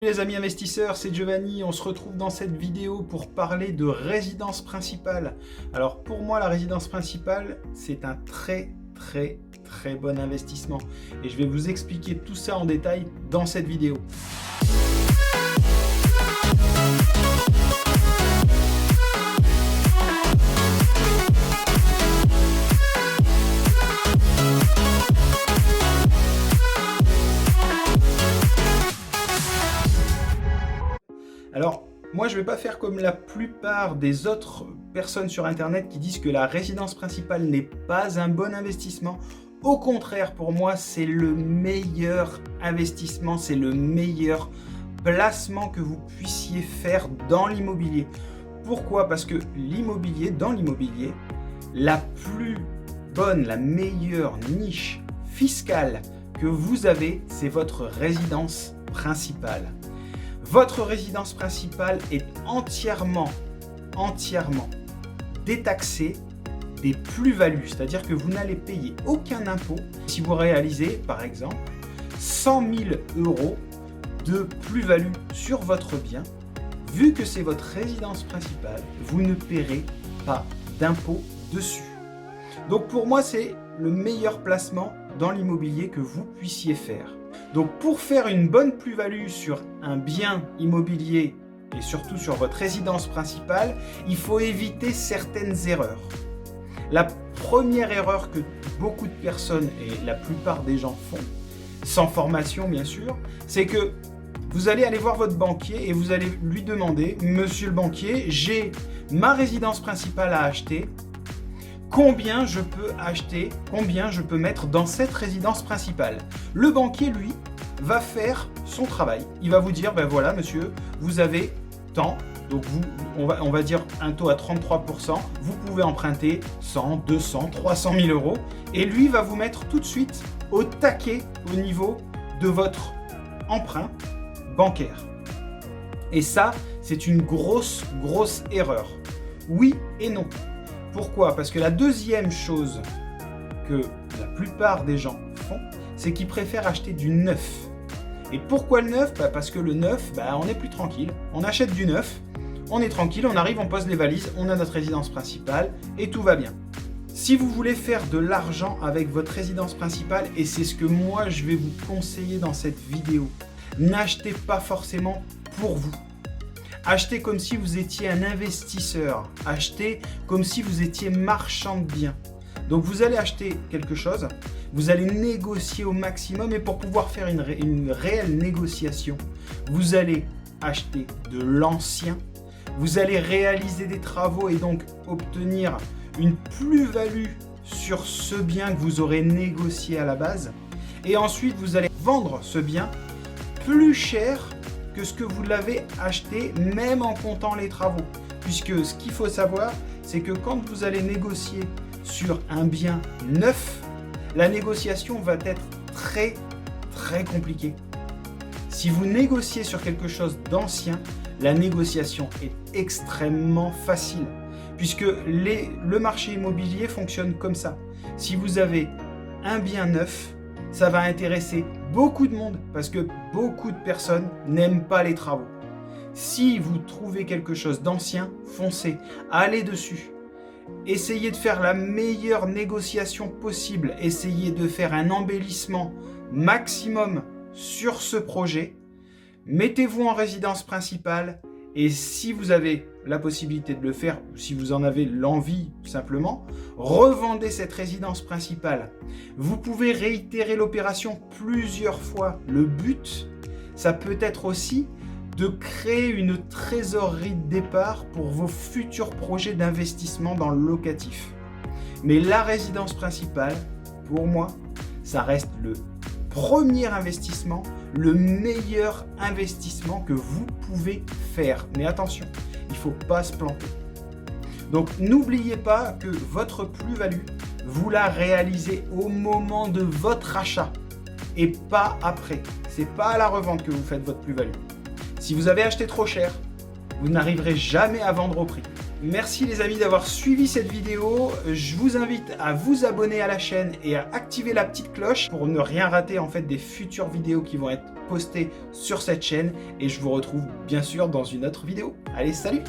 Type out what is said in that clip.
Les amis investisseurs, c'est Giovanni, on se retrouve dans cette vidéo pour parler de résidence principale. Alors pour moi, la résidence principale, c'est un très bon investissement. Et je vais vous expliquer tout ça en détail dans cette vidéo. Alors, moi, je ne vais pas faire comme la plupart des autres personnes sur Internet qui disent que la résidence principale n'est pas un bon investissement. Au contraire, pour moi, c'est le meilleur investissement, c'est le meilleur placement que vous puissiez faire dans l'immobilier. Pourquoi? Parce que dans l'immobilier, la plus bonne, la meilleure niche fiscale que vous avez, c'est votre résidence principale. Votre résidence principale est entièrement détaxée des plus-values, c'est-à-dire que vous n'allez payer aucun impôt si vous réalisez, par exemple, 100 000 € de plus-value sur votre bien. Vu que c'est votre résidence principale, vous ne paierez pas d'impôt dessus. Donc pour moi, c'est le meilleur placement dans l'immobilier que vous puissiez faire. Donc pour faire une bonne plus-value sur un bien immobilier et surtout sur votre résidence principale, il faut éviter certaines erreurs. La première erreur que beaucoup de personnes et la plupart des gens font, sans formation bien sûr, c'est que vous allez aller voir votre banquier et vous allez lui demander « Monsieur le banquier, j'ai ma résidence principale à acheter. Combien je peux acheter, combien je peux mettre dans cette résidence principale ?» Le banquier, lui, va faire son travail. Il va vous dire, ben voilà, monsieur, vous avez tant, donc on va dire un taux à 33%, vous pouvez emprunter 100, 200, 300 000 €, et lui va vous mettre tout de suite au taquet au niveau de votre emprunt bancaire. Et ça, c'est une grosse erreur. Oui et non. Pourquoi? Parce que la deuxième chose que la plupart des gens font, c'est qu'ils préfèrent acheter du neuf. Et pourquoi le neuf? Parce que le neuf, on est plus tranquille. On achète du neuf, on est tranquille, on arrive, on pose les valises, on a notre résidence principale et tout va bien. Si vous voulez faire de l'argent avec votre résidence principale, et c'est ce que moi je vais vous conseiller dans cette vidéo, n'achetez pas forcément pour vous. Achetez comme si vous étiez un investisseur. Achetez comme si vous étiez marchand de biens. Donc vous allez acheter quelque chose, vous allez négocier au maximum, et pour pouvoir faire une réelle négociation, vous allez acheter de l'ancien, vous allez réaliser des travaux et donc obtenir une plus-value sur ce bien que vous aurez négocié à la base. Et ensuite, vous allez vendre ce bien plus cher que ce que vous l'avez acheté, même en comptant les travaux. Puisque ce qu'il faut savoir, c'est que quand vous allez négocier sur un bien neuf, la négociation va être très compliquée. Si vous négociez sur quelque chose d'ancien, la négociation est extrêmement facile. Puisque le marché immobilier fonctionne comme ça. Si vous avez un bien neuf, ça va intéresser beaucoup de monde parce que beaucoup de personnes n'aiment pas les travaux. Si vous trouvez quelque chose d'ancien, foncez, allez dessus. Essayez de faire la meilleure négociation possible. Essayez de faire un embellissement maximum sur ce projet. Mettez-vous en résidence principale et si vous avez la possibilité de le faire, ou si vous en avez l'envie simplement, revendez cette résidence principale. Vous pouvez réitérer l'opération plusieurs fois. Le but, ça peut être aussi de créer une trésorerie de départ pour vos futurs projets d'investissement dans le locatif. Mais la résidence principale, pour moi, ça reste le premier investissement, le meilleur investissement que vous pouvez faire. Mais attention, il ne faut pas se planter. Donc n'oubliez pas que votre plus-value, vous la réalisez au moment de votre achat et pas après. Ce n'est pas à la revente que vous faites votre plus-value. Si vous avez acheté trop cher, vous n'arriverez jamais à vendre au prix. Merci les amis d'avoir suivi cette vidéo. Je vous invite à vous abonner à la chaîne et à activer la petite cloche pour ne rien rater en fait des futures vidéos qui vont être postées sur cette chaîne. Et je vous retrouve bien sûr dans une autre vidéo. Allez, salut!